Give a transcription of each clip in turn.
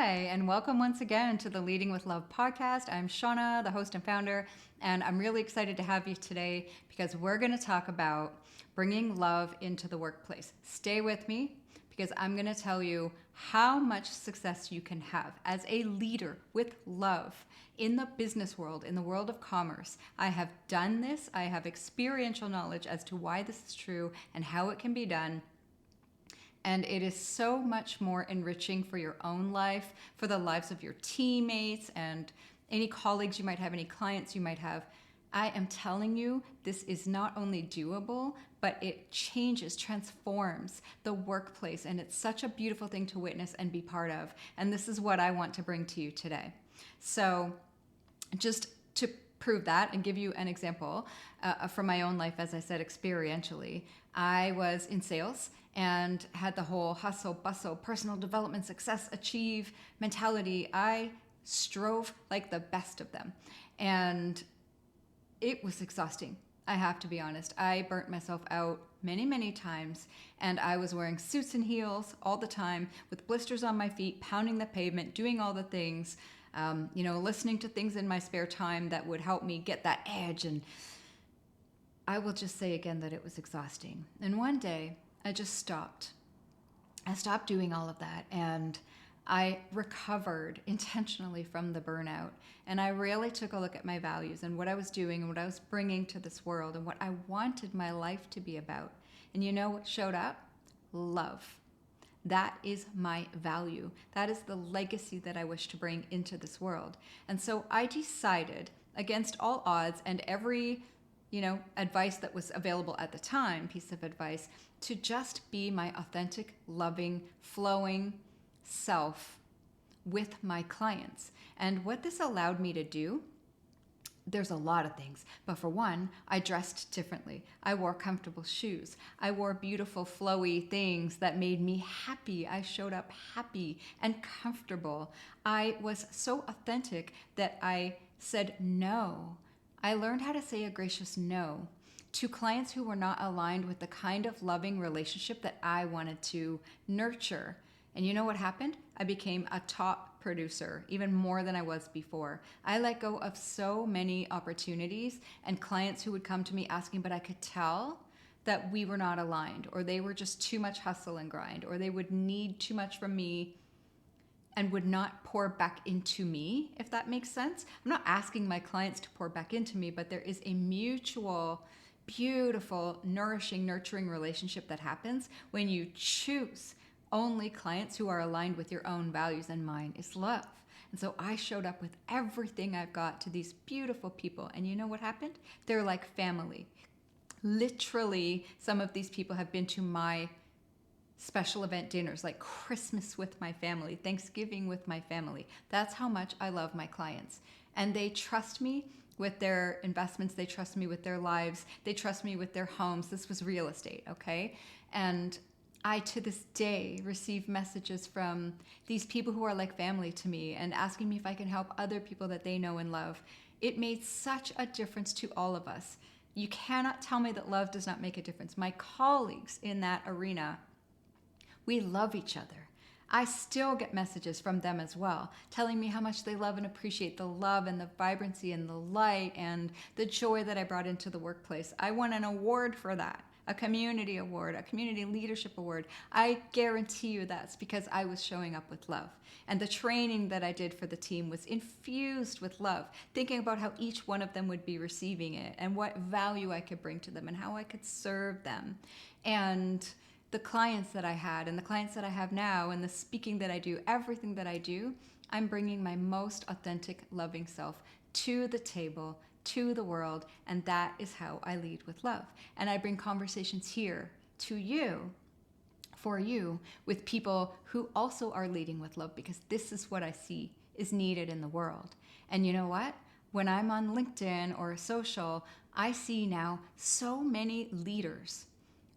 Hi, and welcome once again to the Leading with Love podcast. I'm Shauna, the host and founder, and I'm really excited to have you today because we're going to talk about bringing love into the workplace. Stay with me because I'm going to tell you how much success you can have as a leader with love in the business world, in the world of commerce. I have done this. I have experiential knowledge as to why this is true and how it can be done. And it is so much more enriching for your own life, for the lives of your teammates and any colleagues you might have, any clients you might have. I am telling you, this is not only doable, but it changes, transforms the workplace. And it's such a beautiful thing to witness and be part of. And this is what I want to bring to you today. So just to prove that and give you an example from my own life, as I said, experientially, I was in sales and had the whole hustle, bustle, personal development, success, achieve mentality. I strove like the best of them. And it was exhausting. I have to be honest. I burnt myself out many, many times. And I was wearing suits and heels all the time with blisters on my feet, pounding the pavement, doing all the things, listening to things in my spare time that would help me get that edge. And I will just say again that it was exhausting. And one day, I just stopped. I stopped doing all of that and I recovered intentionally from the burnout. And I really took a look at my values and what I was doing and what I was bringing to this world and what I wanted my life to be about. And you know what showed up? Love. That is my value. That is the legacy that I wish to bring into this world. And so I decided, against all odds and every advice that was available at the time, piece of advice, to just be my authentic, loving, flowing self with my clients. And what this allowed me to do, there's a lot of things. But for one, I dressed differently. I wore comfortable shoes. I wore beautiful, flowy things that made me happy. I showed up happy and comfortable. I was so authentic that I said no. I learned how to say a gracious no to clients who were not aligned with the kind of loving relationship that I wanted to nurture. And you know what happened? I became a top producer, even more than I was before. I let go of so many opportunities and clients who would come to me asking, but I could tell that we were not aligned, or they were just too much hustle and grind, or they would need too much from me and would not pour back into me, if that makes sense. I'm not asking my clients to pour back into me, but there is a mutual, beautiful, nourishing, nurturing relationship that happens when you choose only clients who are aligned with your own values, and mine is love. And so I showed up with everything I've got to these beautiful people. And you know what happened? They're like family. Literally, some of these people have been to my special event dinners, like Christmas with my family, Thanksgiving with my family. That's how much I love my clients. And they trust me with their investments. They trust me with their lives. They trust me with their homes. This was real estate, okay? And I, to this day, receive messages from these people who are like family to me and asking me if I can help other people that they know and love. It made such a difference to all of us. You cannot tell me that love does not make a difference. My colleagues in that arena, we love each other. I still get messages from them as well, telling me how much they love and appreciate the love and the vibrancy and the light and the joy that I brought into the workplace. I won an award for that, a community award, a community leadership award. I guarantee you that's because I was showing up with love. And the training that I did for the team was infused with love, thinking about how each one of them would be receiving it and what value I could bring to them and how I could serve them. And the clients that I had and the clients that I have now and the speaking that I do, everything that I do, I'm bringing my most authentic, loving self to the table, to the world, and that is how I lead with love. And I bring conversations here to you, for you, with people who also are leading with love, because this is what I see is needed in the world. And you know what? When I'm on LinkedIn or social, I see now so many leaders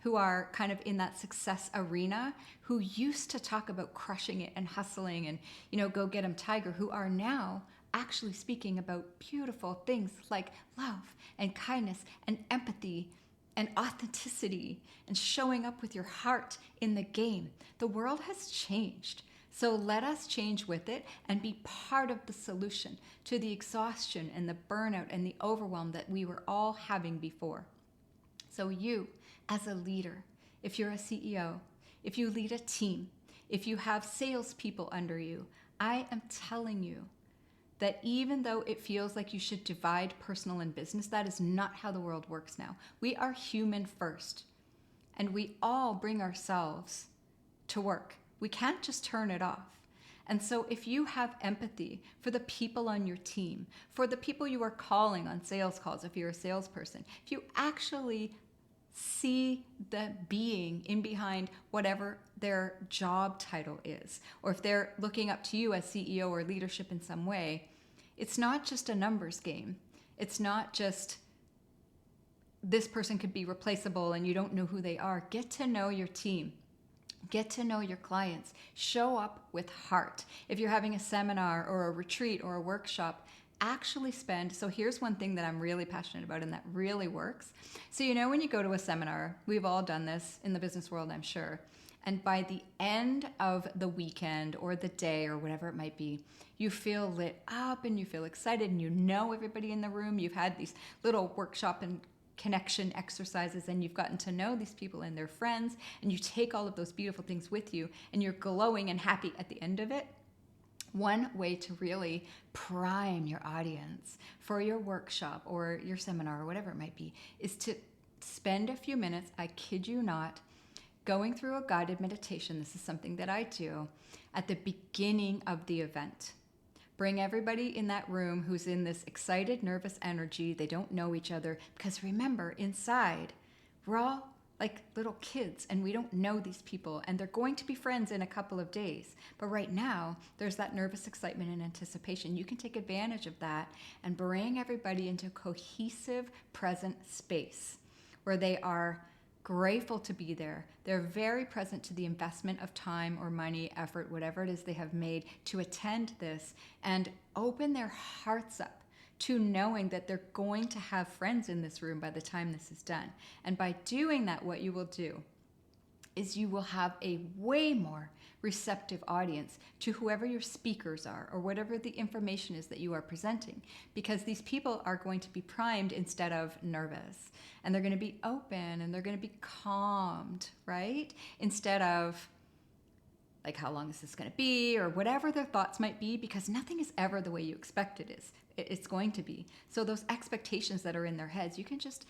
who are kind of in that success arena, who used to talk about crushing it and hustling and, go get 'em tiger, who are now actually speaking about beautiful things like love and kindness and empathy and authenticity and showing up with your heart in the game. The world has changed. So let us change with it and be part of the solution to the exhaustion and the burnout and the overwhelm that we were all having before. So you, as a leader, if you're a CEO, if you lead a team, if you have salespeople under you, I am telling you that even though it feels like you should divide personal and business, that is not how the world works now. We are human first, and we all bring ourselves to work. We can't just turn it off. And so if you have empathy for the people on your team, for the people you are calling on sales calls, if you're a salesperson, if you actually see the being in behind whatever their job title is, or if they're looking up to you as CEO or leadership in some way, it's not just a numbers game. It's not just this person could be replaceable and you don't know who they are. Get to know your team. Get to know your clients. Show up with heart. If you're having a seminar or a retreat or a workshop, actually spend. So here's one thing that I'm really passionate about and that really works. So when you go to a seminar, we've all done this in the business world, I'm sure. And by the end of the weekend or the day or whatever it might be, you feel lit up and you feel excited and you know everybody in the room. You've had these little workshop and connection exercises and you've gotten to know these people and their friends, and you take all of those beautiful things with you and you're glowing and happy at the end of it. One way to really prime your audience for your workshop or your seminar or whatever it might be is to spend a few minutes, I kid you not, going through a guided meditation. This is something that I do at the beginning of the event. Bring everybody in that room who's in this excited, nervous energy. They don't know each other because remember, inside, we're all like little kids and we don't know these people, and they're going to be friends in a couple of days. But right now, there's that nervous excitement and anticipation. You can take advantage of that and bring everybody into a cohesive, present space where they are grateful to be there. They're very present to the investment of time or money, effort, whatever it is they have made to attend this, and open their hearts up to knowing that they're going to have friends in this room by the time this is done. And by doing that, what you will do is you will have a way more receptive audience to whoever your speakers are or whatever the information is that you are presenting, because these people are going to be primed instead of nervous, and they're going to be open and they're going to be calmed, right? Instead of like, how long is this going to be, or whatever their thoughts might be, because nothing is ever the way you expect it is. It's going to be. So those expectations that are in their heads, you can just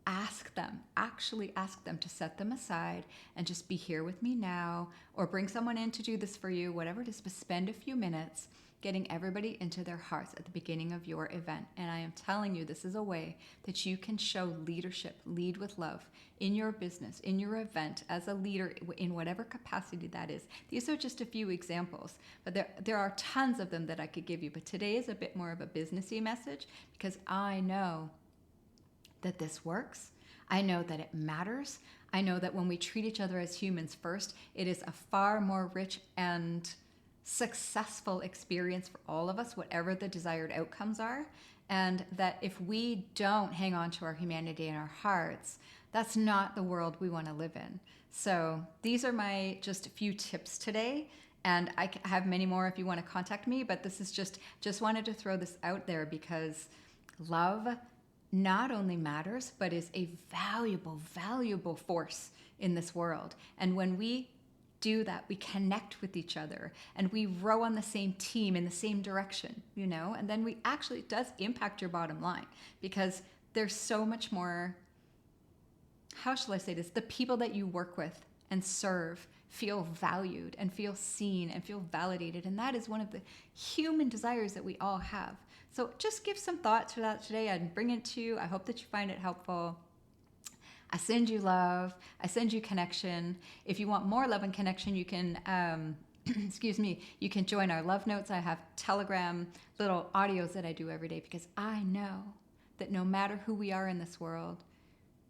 actually ask them to set them aside and just be here with me now, or bring someone in to do this for you, whatever it is, but spend a few minutes getting everybody into their hearts at the beginning of your event. And I am telling you, this is a way that you can show leadership, lead with love in your business, in your event, as a leader in whatever capacity that is. These are just a few examples, but there are tons of them that I could give you. But today is a bit more of a businessy message because I know that this works. I know that it matters. I know that when we treat each other as humans first, it is a far more rich and successful experience for all of us, whatever the desired outcomes are. And that if we don't hang on to our humanity and our hearts, that's not the world we want to live in. So these are my just a few tips today. And I have many more if you want to contact me, but this is just wanted to throw this out there because love not only matters, but is a valuable force in this world. And when we do that, we connect with each other and we row on the same team in the same direction, and then it does impact your bottom line, because there's so much more, how shall I say this? The people that you work with and serve feel valued and feel seen and feel validated. And that is one of the human desires that we all have. So just give some thought to that today and bring it to you. I hope that you find it helpful. I send you love. I send you connection. If you want more love and connection, you can, you can join our love notes. I have Telegram little audios that I do every day, because I know that no matter who we are in this world,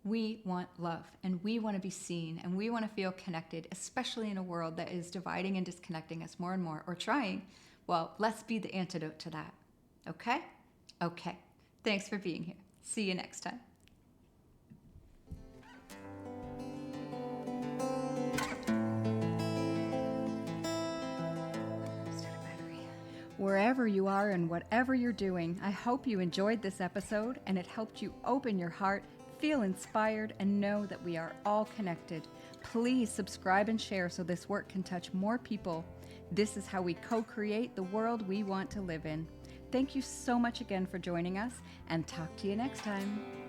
we want love and we want to be seen and we want to feel connected, especially in a world that is dividing and disconnecting us more and more, or trying. Well, let's be the antidote to that. Okay? Okay. Thanks for being here. See you next time. Wherever you are and whatever you're doing, I hope you enjoyed this episode and it helped you open your heart, feel inspired, and know that we are all connected. Please subscribe and share so this work can touch more people. This is how we co-create the world we want to live in. Thank you so much again for joining us, and talk to you next time.